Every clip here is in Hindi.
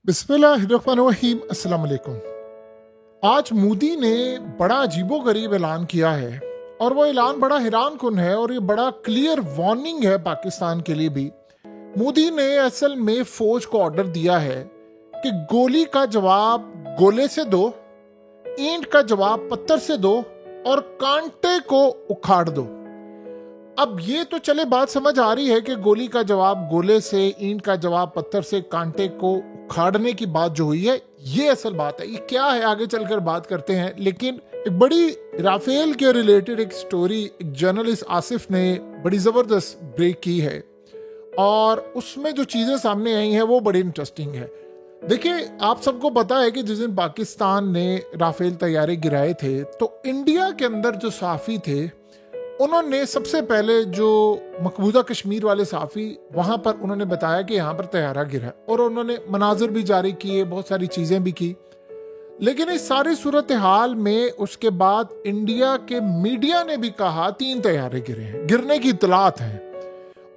बिस्मिल्लाहिर्रहमानिर्रहीम। अस्सलाम वालेकुम। आज मोदी ने बड़ा अजीबोगरीब ऐलान किया है और वो ऐलान बड़ा हैरान कुन है और ये बड़ा क्लियर वार्निंग है पाकिस्तान के लिए भी। मोदी ने असल में फौज को ऑर्डर दिया है कि गोली का जवाब गोले से दो, ईंट का जवाब पत्थर से दो और कांटे को उखाड़ दो। अब ये तो चले बात समझ आ रही है कि गोली का जवाब गोले से, ईंट का जवाब पत्थर से, कांटे को उखाड़ने की बात जो हुई है ये असल बात है। ये क्या है आगे चलकर बात करते हैं, लेकिन एक बड़ी राफेल के रिलेटेड एक स्टोरी एक जर्नलिस्ट आसिफ ने बड़ी जबरदस्त ब्रेक की है और उसमें जो चीजें सामने आई हैं वो बड़ी इंटरेस्टिंग है। देखिए, आप सबको पता है कि जिस दिन पाकिस्तान ने राफेल तैयारे गिराए थे तो इंडिया के अंदर जो सहाफ़ी थे उन्होंने सबसे पहले जो मकबूजा कश्मीर वाले सहाफ़ी वहाँ पर उन्होंने बताया कि यहाँ पर तैयारा गिरा और उन्होंने मनाजिर भी जारी किए, बहुत सारी चीज़ें भी की। लेकिन इस सारी सूरत हाल में उसके बाद इंडिया के मीडिया ने भी कहा 3 तैयारे गिरे हैं, गिरने की इतलात हैं,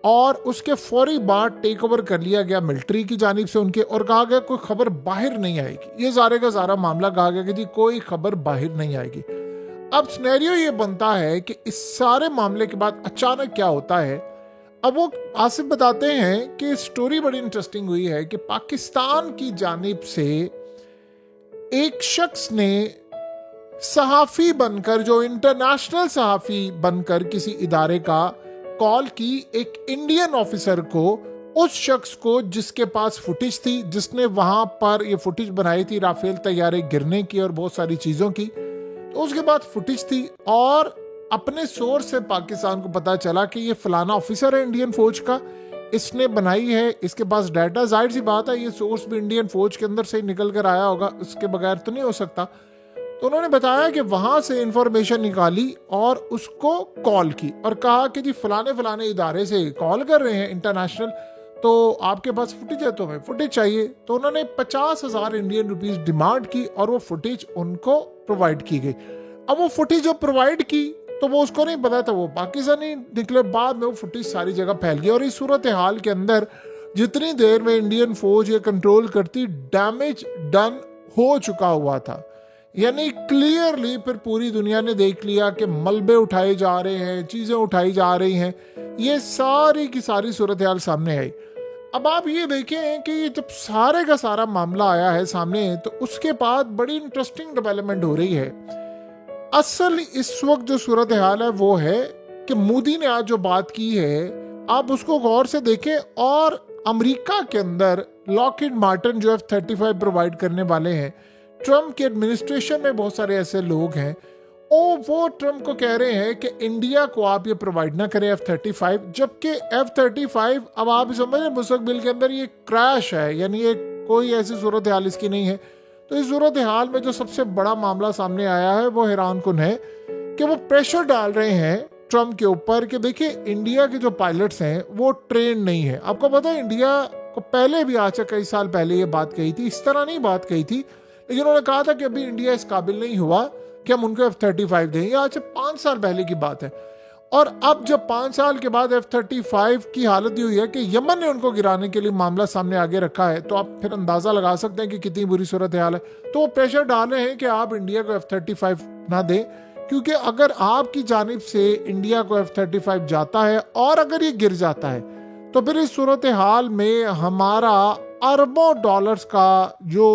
और उसके फौरी बाद टेक ओवर कर लिया गया मिलिट्री की जानिब से उनके, और कहा गया कोई खबर बाहर नहीं आएगी। ये सारे का सारा मामला कहा गया कि जी कोई खबर बाहर नहीं आएगी। अब सिनेरियो ये बनता है कि इस सारे मामले के बाद अचानक क्या होता है। अब वो आसिफ बताते हैं कि स्टोरी बड़ी इंटरेस्टिंग हुई है कि पाकिस्तान की जानिब से एक शख्स ने सहाफ़ी बनकर, जो इंटरनेशनल सहाफ़ी बनकर किसी इदारे का, कॉल की एक इंडियन ऑफिसर को, उस शख्स को जिसके पास फुटेज थी, जिसने वहां पर ये फुटेज बनाई थी राफेल तैयारे गिरने की और बहुत सारी चीजों की। तो उसके बाद फुटेज थी और अपने सोर्स से पाकिस्तान को पता चला कि ये फलाना ऑफिसर है इंडियन फौज का, इसने बनाई है, इसके पास डाटा। जाहिर सी बात है ये सोर्स भी इंडियन फौज के अंदर से ही निकल कर आया होगा, उसके बगैर तो नहीं हो सकता। तो उन्होंने बताया कि वहां से इंफॉर्मेशन निकाली और उसको कॉल की और कहा कि जी फलाने फलाने इदारे से कॉल कर रहे हैं इंटरनेशनल, तो आपके पास फुटेज है, तो हमें फुटेज चाहिए। तो उन्होंने 50,000 इंडियन रुपीस डिमांड की और वो फुटेज उनको प्रोवाइड की गई। अब वो फुटेज जो प्रोवाइड की तो वो उसको नहीं पता था, वो पाकिस्तानी निकले। बाद में वो फुटेज सारी जगह फैल गई और इस सूरत हाल के अंदर जितनी देर में इंडियन फौज ये कंट्रोल करती, डैमेज डन हो चुका हुआ था। यानी क्लियरली फिर पूरी दुनिया ने देख लिया कि मलबे उठाए जा रहे हैं, चीजें उठाई जा रही हैं, ये सारी की सारी सूरत हाल सामने आई। अब आप ये देखें कि ये जब सारे का सारा मामला आया है सामने, तो उसके बाद बड़ी इंटरेस्टिंग डेवलपमेंट हो रही है। असल इस वक्त जो सूरत हाल है वो है कि मोदी ने आज जो बात की है आप उसको गौर से देखें। और अमेरिका के अंदर लॉकहीड मार्टिन जो F-35 प्रोवाइड करने वाले हैं, ट्रम्प के एडमिनिस्ट्रेशन में बहुत सारे ऐसे लोग हैं वो ट्रम्प को कह रहे हैं कि इंडिया को आप ये प्रोवाइड ना करें F-35, जबकि F-35 अब आप समझ रहे मुस्तकबिल के अंदर ये क्रैश है, यानी ये कोई ऐसी सूरत हाल इसकी नहीं है। तो इस सूरत हाल में जो सबसे बड़ा मामला सामने आया है वो हैरान कुन है कि वो प्रेशर डाल रहे हैं ट्रम्प के ऊपर कि देखिए इंडिया के जो पायलट्स हैं वो ट्रेन नहीं है। आपको पता है इंडिया को पहले भी आज से कई साल पहले ये बात कही थी, इस तरह नहीं बात कही थी, लेकिन उन्होंने कहा था कि अभी इंडिया इस काबिल नहीं हुआ कि हम उनको F-35 दें। ये आज से 5 साल पहले की बात है। और अब जब 5 साल के बाद F-35 की हालत ये हुई है कि यमन ने उनको गिराने के लिए मामला सामने आगे रखा है, तो आप फिर अंदाजा लगा सकते हैं कि कितनी बुरी सूरत हाल है। तो वो प्रेशर डाल रहे हैं कि आप इंडिया को F-35 ना दें, क्योंकि अगर आपकी जानिब से इंडिया को F-35 जाता है और अगर ये गिर जाता है तो फिर इस सूरत हाल में हमारा अरबों डॉलर्स का जो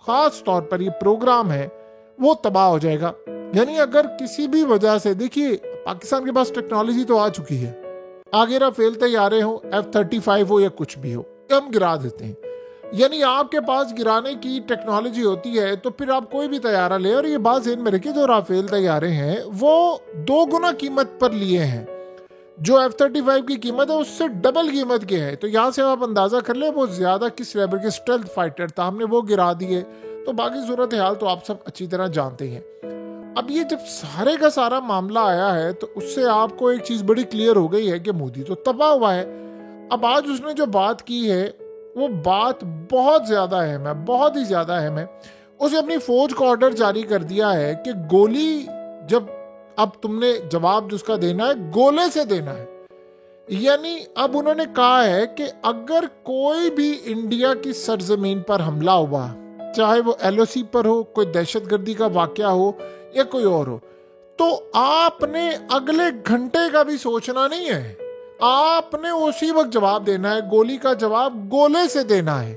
खास तौर पर ये प्रोग्राम है वो तबाह हो जाएगा। यानी अगर किसी भी वजह से, देखिए पाकिस्तान के पास टेक्नोलॉजी तो आ चुकी है, आगे राफेल तैयारे हो, F-35 हो या कुछ भी हो, हम गिरा देते हैं। यानी आपके पास गिराने की टेक्नोलॉजी होती है तो फिर आप कोई भी तैयारा ले। और ये बात ज़हन में रखिए, जो राफेल तैयारे हैं वो 2 गुना कीमत पर लिए हैं, जो F-35 की कीमत है उससे डबल कीमत के है। तो यहाँ से आप अंदाजा कर ले वो ज्यादा किस लेवल के स्टेल्थ फाइटर था, हमने वो गिरा दिए। तो बाकी सूरत हाल तो आप सब अच्छी तरह जानते हैं। अब ये जब सारे का सारा मामला आया है तो उससे आपको एक चीज बड़ी क्लियर हो गई है कि मोदी तो तबाह हुआ है। अब आज उसने जो बात की है वो बात बहुत ज्यादा अहम है, बहुत ही ज्यादा अहम है। उसने अपनी फौज को ऑर्डर जारी कर दिया है कि गोली, जब अब तुमने जवाब जिसका देना है गोले से देना है। यानी अब उन्होंने कहा है कि अगर कोई भी इंडिया की सरजमीन पर हमला हुआ, चाहे वो एलओसी पर हो, कोई दहशतगर्दी का वाकया हो या कोई और हो, तो आपने अगले घंटे का भी सोचना नहीं है, आपने उसी वक्त जवाब देना है। गोली का जवाब गोले से देना है।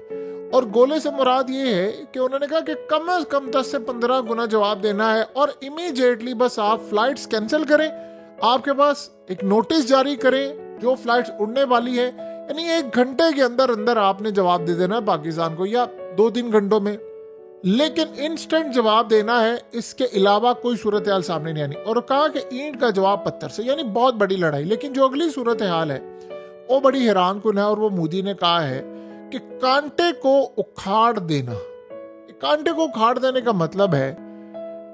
और गोले से मुराद ये है कि उन्होंने कहा कि कम से कम 10 से 15 गुना जवाब देना है और इमीडिएटली बस आप फ्लाइट्स कैंसिल करें, आपके पास एक नोटिस जारी करें जो फ्लाइट्स उड़ने वाली है, यानी 1 घंटे के अंदर अंदर आपने जवाब दे देना है पाकिस्तान को, या 2-3 घंटों में, लेकिन इंस्टेंट जवाब देना है। इसके अलावा कोई सूरत हाल सामने नहीं आनी। और कहा कि ईंट का जवाब पत्थर से, यानी बहुत बड़ी लड़ाई। लेकिन जो अगली सूरत हाल है वो बड़ी हैरान कुन है, और वो मोदी ने कहा है कि कांटे को उखाड़ देना। कांटे को उखाड़ देने का मतलब है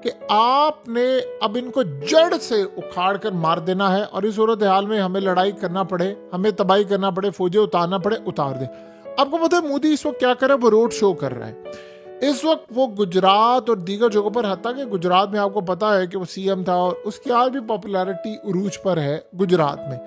कि आपने अब इनको जड़ से उखाड़ कर मार देना है, और इस सूरत हाल में हमें लड़ाई करना पड़े, हमें तबाही करना पड़े, फौजें उतारना पड़े, उतार दे। आपको पता है मोदी इस वक्त क्या कर रहा है? वो रोड शो कर रहा है इस वक्त। वो गुजरात और दीगर जगहों पर, हत्ता कि गुजरात में आपको पता है कि वो सीएम था और उसकी आज भी पॉपुलैरिटी उरूज पर है गुजरात में।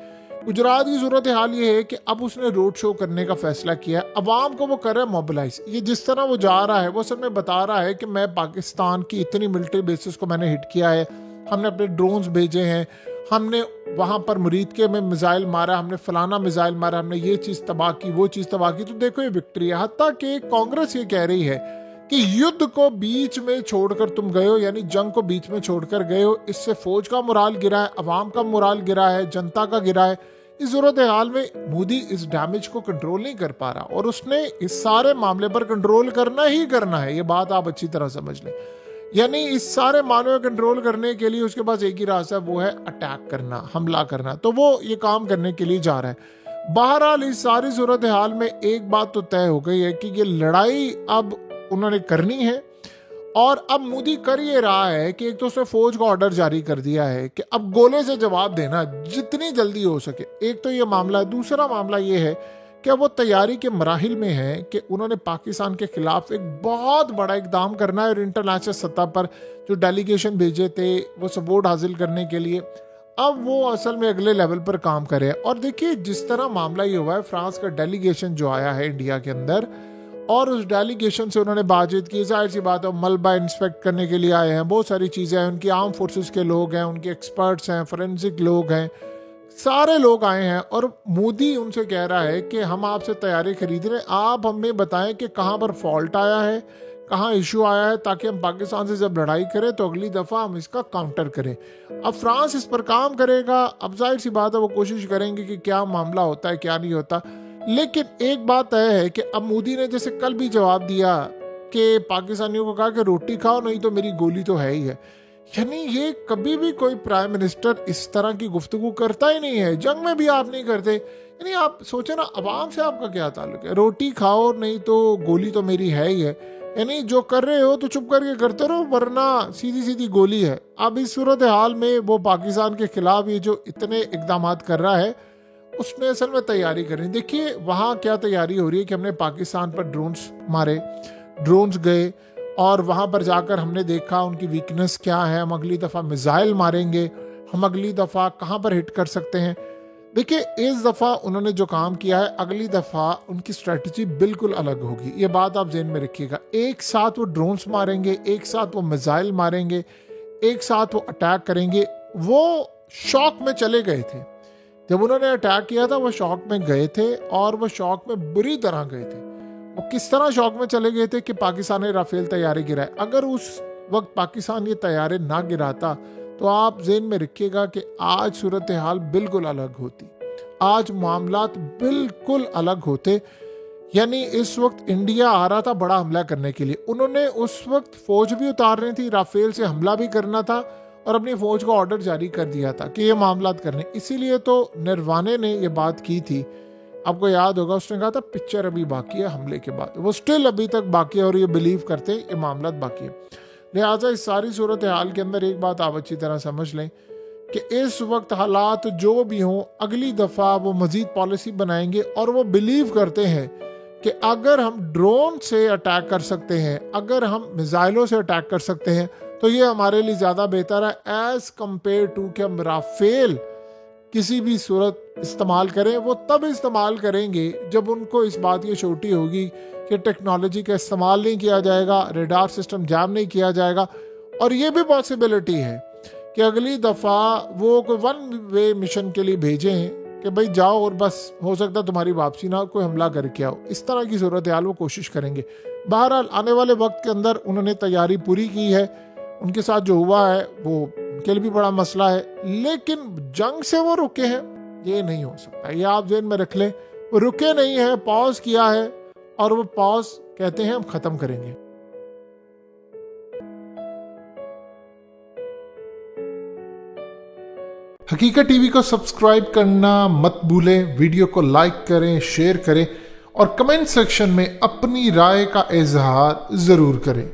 गुजरात की सूरत हाल ये है कि अब उसने रोड शो करने का फैसला किया है। अवाम को वो कर रहा है मोबिलाइज। ये जिस तरह वो जा रहा है वो असल में बता रहा है कि मैं पाकिस्तान की इतनी मिलिट्री बेसिस को मैंने हिट किया है, हमने अपने ड्रोन्स भेजे हैं, हमने वहां पर मुरीद के में मिसाइल मारा, हमने फलाना मिसाइल मारा, हमने ये चीज़ तबाह की, वो चीज़ तबाह की। तो देखो ये विक्ट्री है। हत्ता कि कांग्रेस ये कह रही है कि युद्ध को बीच में छोड़कर तुम गए हो, यानी जंग को बीच में छोड़कर गए हो, इससे फौज का मोराल गिरा है, अवाम का मोराल गिरा है, जनता का गिरा है। इस सूरत हाल में मोदी इस डैमेज को कंट्रोल नहीं कर पा रहा, और उसने इस सारे मामले पर कंट्रोल करना ही करना है। ये बात आप अच्छी तरह समझ लें। यानी इस सारे मामले में कंट्रोल करने के लिए उसके पास एक ही रास्ता है, वो है अटैक करना, हमला करना। तो वो ये काम करने के लिए जा रहा है। बहरहाल इस सारी सूरत हाल में एक बात तो तय हो गई है कि ये लड़ाई अब उन्होंने करनी है, और अब मोदी कर ये रहा है कि एक तो उसने फौज का ऑर्डर जारी कर दिया है कि अब गोले से जवाब देना जितनी जल्दी हो सके। एक तो ये मामला है। दूसरा मामला ये है कि वो तैयारी के मराहिल में है कि उन्होंने पाकिस्तान के खिलाफ एक बहुत बड़ा इकदाम करना है, और इंटरनेशनल सतह पर जो डेलीगेशन भेजे थे वो सपोर्ट हासिल करने के लिए अब वो असल में अगले लेवल पर काम करे। और देखिए जिस तरह मामला ये हुआ है, फ्रांस का डेलीगेशन जो आया है इंडिया के अंदर, और उस डेलीगेशन से उन्होंने बातचीत की। जाहिर सी बात है मलबा इंस्पेक्ट करने के लिए आए हैं, बहुत सारी चीज़ें हैं, उनकी आर्म फोर्सेस के लोग हैं, उनके एक्सपर्ट्स हैं, फोरेंसिक लोग हैं, सारे लोग आए हैं। और मोदी उनसे कह रहा है कि हम आपसे तैयारी खरीद रहे हैं, आप हमें बताएं कि कहाँ पर फॉल्ट आया है, कहाँ इशू आया है, ताकि हम पाकिस्तान से जब लड़ाई करें तो अगली दफ़ा हम इसका काउंटर करें। अब फ्रांस इस पर काम करेगा। अब जाहिर सी बात है वो कोशिश करेंगे कि क्या मामला होता है क्या नहीं होता। लेकिन एक बात तय है कि अब मोदी ने जैसे कल भी जवाब दिया कि पाकिस्तानियों को कहा कि रोटी खाओ नहीं तो मेरी गोली तो है ही है। यानी ये कभी भी कोई प्राइम मिनिस्टर इस तरह की गुफ्तगू करता ही नहीं है। जंग में भी आप नहीं करते। यानी आप सोचे ना, अवाम से आपका क्या ताल्लुक है? रोटी खाओ नहीं तो गोली तो मेरी है ही है। यानी जो कर रहे हो तो चुप करके करते रहो, वरना सीधी सीधी गोली है। अब इस सूरत हाल में वो पाकिस्तान के खिलाफ ये जो इतने इकदाम कर रहा है, उसने असल में तैयारी करनी। देखिए वहाँ क्या तैयारी हो रही है कि हमने पाकिस्तान पर ड्रोन्स मारे, ड्रोन्स गए, और वहाँ पर जाकर हमने देखा उनकी वीकनेस क्या है, हम अगली दफ़ा मिसाइल मारेंगे, हम अगली दफ़ा कहाँ पर हिट कर सकते हैं। देखिए इस दफ़ा उन्होंने जो काम किया है, अगली दफ़ा उनकी स्ट्रेटजी बिल्कुल अलग होगी। ये बात आप ज़हन में रखिएगा। एक साथ वो ड्रोन्स मारेंगे, एक साथ वो मिसाइल मारेंगे, एक साथ वो अटैक करेंगे। वो शॉक में चले गए थे जब उन्होंने अटैक किया था, वो शॉक में गए थे, और वो शॉक में बुरी तरह गए थे। वो किस तरह शॉक में चले गए थे कि पाकिस्तान ने राफेल तैयारे गिराए। अगर उस वक्त पाकिस्तान ये तैयारे ना गिराता तो आप ज़हन में रखिएगा कि आज सूरत हाल बिल्कुल अलग होती, आज मामलात बिल्कुल अलग होते। यानी इस वक्त इंडिया आ रहा था बड़ा हमला करने के लिए, उन्होंने उस वक्त फौज भी उतारनी थी, राफेल से हमला भी करना था, और अपनी फौज को ऑर्डर जारी कर दिया था कि ये मामलात करने। इसीलिए तो निर्वाणे ने ये बात की थी, आपको याद होगा, उसने कहा था पिक्चर अभी बाकी है हमले के बाद। वो स्टिल अभी तक बाकी है, और ये बिलीव करते हैं ये मामलात बाकी है। लिहाजा इस सारी सूरत हाल के अंदर एक बात आप अच्छी तरह समझ लें कि इस वक्त हालात जो भी हों, अगली दफ़ा वो मज़ीद पॉलिसी बनाएंगे, और वो बिलीव करते हैं कि अगर हम ड्रोन से अटैक कर सकते हैं, अगर हम मिसाइलों से अटैक कर सकते हैं, तो ये हमारे लिए ज़्यादा बेहतर है एज़ कम्पेयर टू कि हम राफेल किसी भी सूरत इस्तेमाल करें, वो तब इस्तेमाल करेंगे जब उनको इस बात की श्योरिटी होगी कि टेक्नोलॉजी का इस्तेमाल नहीं किया जाएगा, रेडार सिस्टम जाम नहीं किया जाएगा। और ये भी पॉसिबिलिटी है कि अगली दफ़ा वो कोई वन वे मिशन के लिए भेजें कि भाई जाओ और बस हो सकता है तुम्हारी वापसी ना, कोई हमला करके आओ। इस तरह की सूरत हाल वो कोशिश करेंगे। बहरहाल आने वाले वक्त के अंदर उन्होंने तैयारी पूरी की है। उनके साथ जो हुआ है वो उनके लिए भी बड़ा मसला है, लेकिन जंग से वो रुके हैं ये नहीं हो सकता। ये आप जेहन में रख लें, वो रुके नहीं है, पॉज किया है और वो पॉज कहते हैं हम खत्म करेंगे। हकीकत टीवी को सब्सक्राइब करना मत भूलें, वीडियो को लाइक करें, शेयर करें और कमेंट सेक्शन में अपनी राय का इजहार जरूर करें।